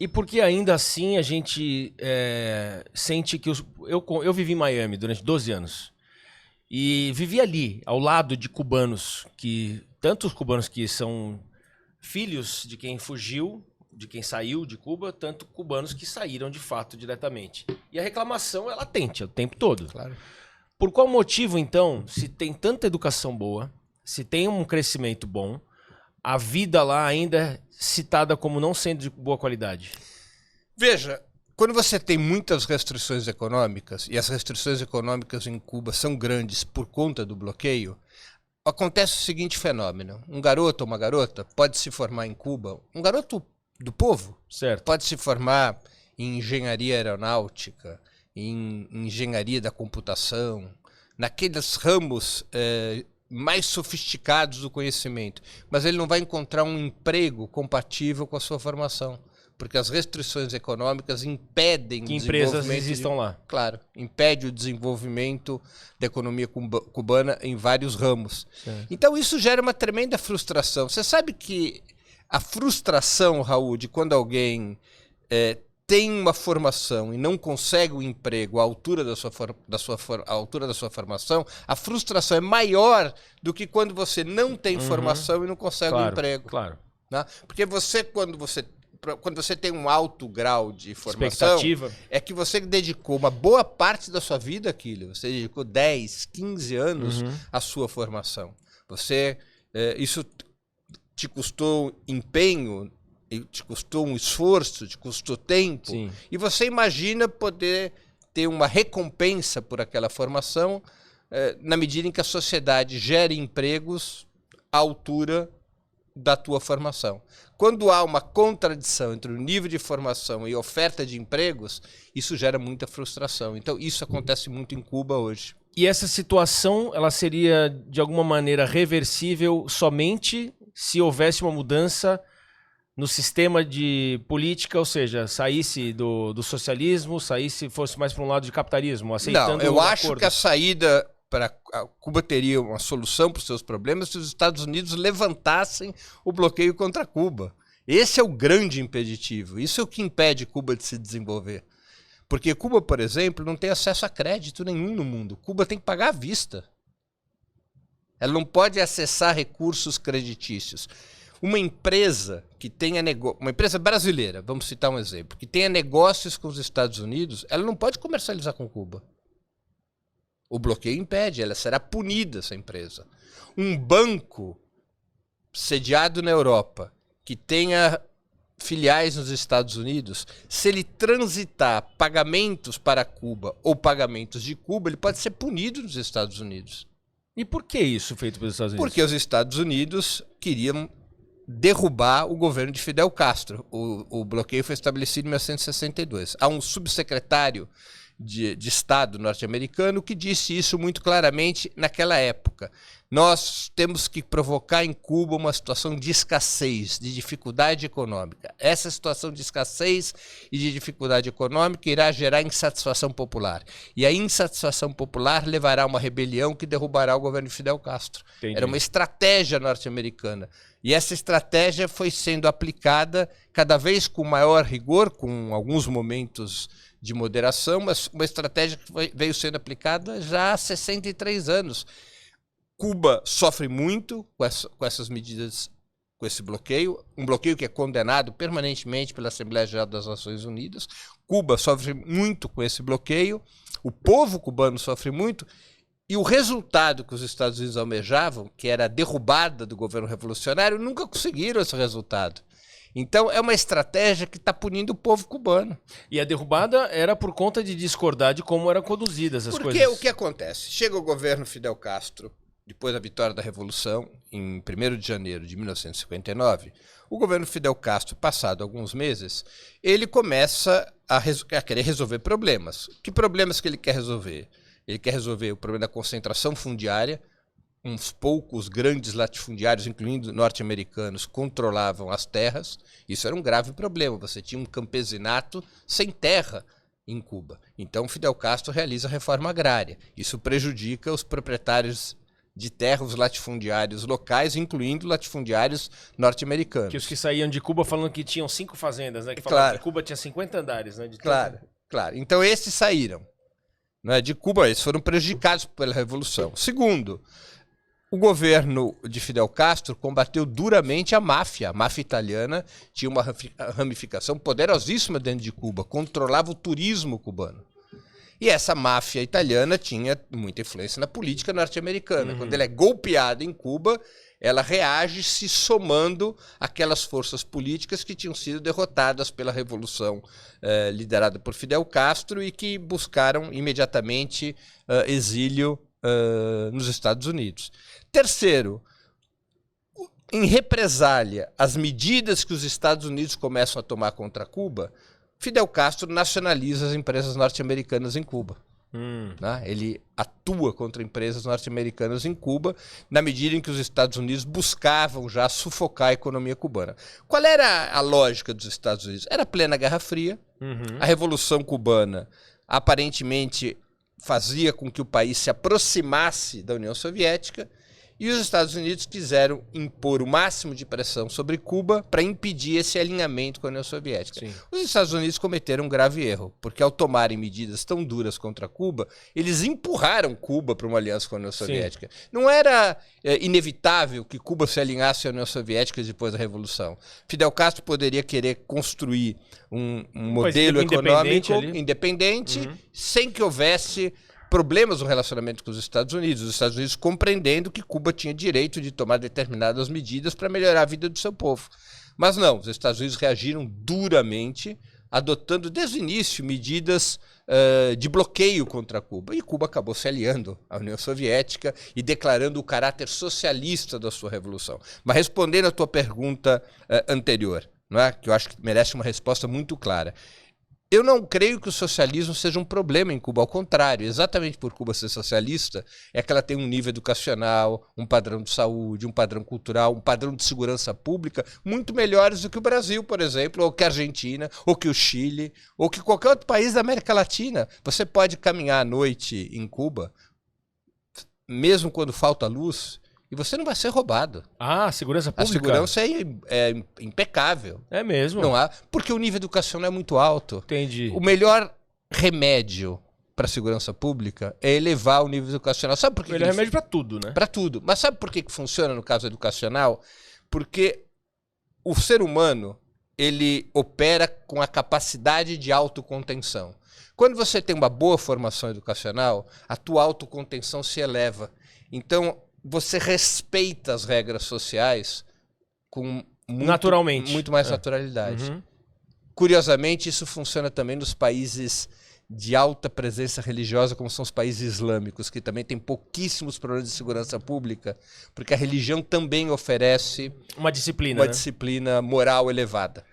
E porque ainda assim a gente sente que... Eu vivi em Miami durante 12 anos. E vivi ali, ao lado de cubanos, tanto os cubanos que são filhos de quem fugiu, de quem saiu de Cuba, tanto cubanos que saíram de fato diretamente. E a reclamação é latente o tempo todo. Claro. Por qual motivo, então, se tem tanta educação boa, se tem um crescimento bom, a vida lá ainda é citada como não sendo de boa qualidade? Veja, quando você tem muitas restrições econômicas, e as restrições econômicas em Cuba são grandes por conta do bloqueio, acontece o seguinte fenômeno. Um garoto ou uma garota pode se formar em Cuba, um garoto do povo, certo, pode se formar em engenharia aeronáutica, em engenharia da computação, naqueles ramos mais sofisticados do conhecimento, mas ele não vai encontrar um emprego compatível com a sua formação, porque as restrições econômicas impedem que o empresas desenvolvimento existam lá. Claro, impede o desenvolvimento da economia cubana em vários ramos. Certo. Então isso gera uma tremenda frustração. Você sabe que a frustração, Raul, de quando alguém tem uma formação e não consegue um emprego à altura à altura da sua formação, a frustração é maior do que quando você não tem formação e não consegue um emprego. Claro. Né? Porque quando você tem um alto grau de formação, é que você dedicou uma boa parte da sua vida àquilo. Você dedicou 10, 15 anos à sua formação. Isso te custou empenho, te custou um esforço, te custou tempo. Sim. E você imagina poder ter uma recompensa por aquela formação na medida em que a sociedade gere empregos à altura da tua formação. Quando há uma contradição entre o nível de formação e oferta de empregos, isso gera muita frustração. Então, isso acontece muito em Cuba hoje. E essa situação, ela seria, de alguma maneira, reversível somente se houvesse uma mudança no sistema de política, ou seja, saísse do socialismo, fosse mais para um lado de capitalismo, aceitando Não, eu acho acordos. que a saída para Cuba teria uma solução para os seus problemas se os Estados Unidos levantassem o bloqueio contra Cuba. Esse é o grande impeditivo. Isso é o que impede Cuba de se desenvolver. Porque Cuba, por exemplo, não tem acesso a crédito nenhum no mundo. Cuba tem que pagar à vista. Ela não pode acessar recursos creditícios. Uma empresa que tenha uma empresa brasileira, vamos citar um exemplo, que tenha negócios com os Estados Unidos, ela não pode comercializar com Cuba. O bloqueio impede, ela será punida, essa empresa. Um banco sediado na Europa, que tenha filiais nos Estados Unidos, se ele transitar pagamentos para Cuba ou pagamentos de Cuba, ele pode ser punido nos Estados Unidos. E por que isso feito pelos Estados Unidos? Porque os Estados Unidos queriam derrubar o governo de Fidel Castro. O bloqueio foi estabelecido em 1962. Há um subsecretário de Estado norte-americano que disse isso muito claramente naquela época. Nós temos que provocar em Cuba uma situação de escassez, de dificuldade econômica. Essa situação de escassez e de dificuldade econômica irá gerar insatisfação popular. E a insatisfação popular levará a uma rebelião que derrubará o governo de Fidel Castro. Entendi. Era uma estratégia norte-americana. E essa estratégia foi sendo aplicada cada vez com maior rigor, com alguns momentos de moderação, mas uma estratégia que veio sendo aplicada já há 63 anos. Cuba sofre muito com essas medidas, com esse bloqueio, um bloqueio que é condenado permanentemente pela Assembleia Geral das Nações Unidas. Cuba sofre muito com esse bloqueio, o povo cubano sofre muito, e o resultado que os Estados Unidos almejavam, que era a derrubada do governo revolucionário, nunca conseguiram esse resultado. Então é uma estratégia que está punindo o povo cubano. E a derrubada era por conta de discordar de como eram conduzidas as coisas. Porque o que acontece? Chega o governo Fidel Castro, depois da vitória da Revolução, em 1º de janeiro de 1959, o governo Fidel Castro, passado alguns meses, ele começa a querer resolver problemas. Que problemas que ele quer resolver? Ele quer resolver o problema da concentração fundiária. Uns poucos grandes latifundiários, incluindo norte-americanos, controlavam as terras. Isso era um grave problema. Você tinha um campesinato sem terra em Cuba. Então, Fidel Castro realiza a reforma agrária. Isso prejudica os proprietários de terra os latifundiários locais, incluindo latifundiários norte-americanos. Que os que saíam de Cuba falando que tinham 5 fazendas, né? Que falavam que Cuba tinha 50 andares, né? Claro. Então esses saíram, né, de Cuba, eles foram prejudicados pela Revolução. Segundo, o governo de Fidel Castro combateu duramente a máfia. A máfia italiana tinha uma ramificação poderosíssima dentro de Cuba, controlava o turismo cubano. E essa máfia italiana tinha muita influência na política norte-americana. Quando ela é golpeada em Cuba, ela reage se somando àquelas forças políticas que tinham sido derrotadas pela Revolução liderada por Fidel Castro e que buscaram imediatamente exílio nos Estados Unidos. Terceiro, em represália às medidas que os Estados Unidos começam a tomar contra Cuba, Fidel Castro nacionaliza as empresas norte-americanas em Cuba. Né? Ele atua contra empresas norte-americanas em Cuba, na medida em que os Estados Unidos buscavam já sufocar a economia cubana. Qual era a lógica dos Estados Unidos? Era a plena Guerra Fria, a Revolução Cubana aparentemente fazia com que o país se aproximasse da União Soviética e os Estados Unidos quiseram impor o máximo de pressão sobre Cuba para impedir esse alinhamento com a União Soviética. Sim. Os Estados Unidos cometeram um grave erro, porque ao tomarem medidas tão duras contra Cuba, eles empurraram Cuba para uma aliança com a União Soviética. Não era inevitável que Cuba se alinhasse à União Soviética depois da Revolução. Fidel Castro poderia querer construir um modelo econômico independente sem que houvesse problemas no relacionamento com os Estados Unidos compreendendo que Cuba tinha direito de tomar determinadas medidas para melhorar a vida do seu povo. Mas não, os Estados Unidos reagiram duramente, adotando desde o início medidas de bloqueio contra Cuba. E Cuba acabou se aliando à União Soviética e declarando o caráter socialista da sua revolução. Mas respondendo à tua pergunta anterior, não é? Que eu acho que merece uma resposta muito clara. Eu não creio que o socialismo seja um problema em Cuba, ao contrário, exatamente por Cuba ser socialista, é que ela tem um nível educacional, um padrão de saúde, um padrão cultural, um padrão de segurança pública muito melhores do que o Brasil, por exemplo, ou que a Argentina, ou que o Chile, ou que qualquer outro país da América Latina. Você pode caminhar à noite em Cuba, mesmo quando falta luz, e você não vai ser roubado. Ah, segurança pública? A segurança é impecável. É mesmo? Não há, porque o nível educacional é muito alto. Entendi. O melhor remédio para a segurança pública é elevar o nível educacional. Sabe por que? O melhor remédio para tudo, né? Para tudo. Mas sabe por que funciona no caso educacional? Porque o ser humano, ele opera com a capacidade de autocontenção. Quando você tem uma boa formação educacional, a tua autocontenção se eleva. Então, você respeita as regras sociais com muito mais naturalidade. Curiosamente, isso funciona também nos países de alta presença religiosa, como são os países islâmicos, que também têm pouquíssimos problemas de segurança pública, porque a religião também oferece uma disciplina moral elevada.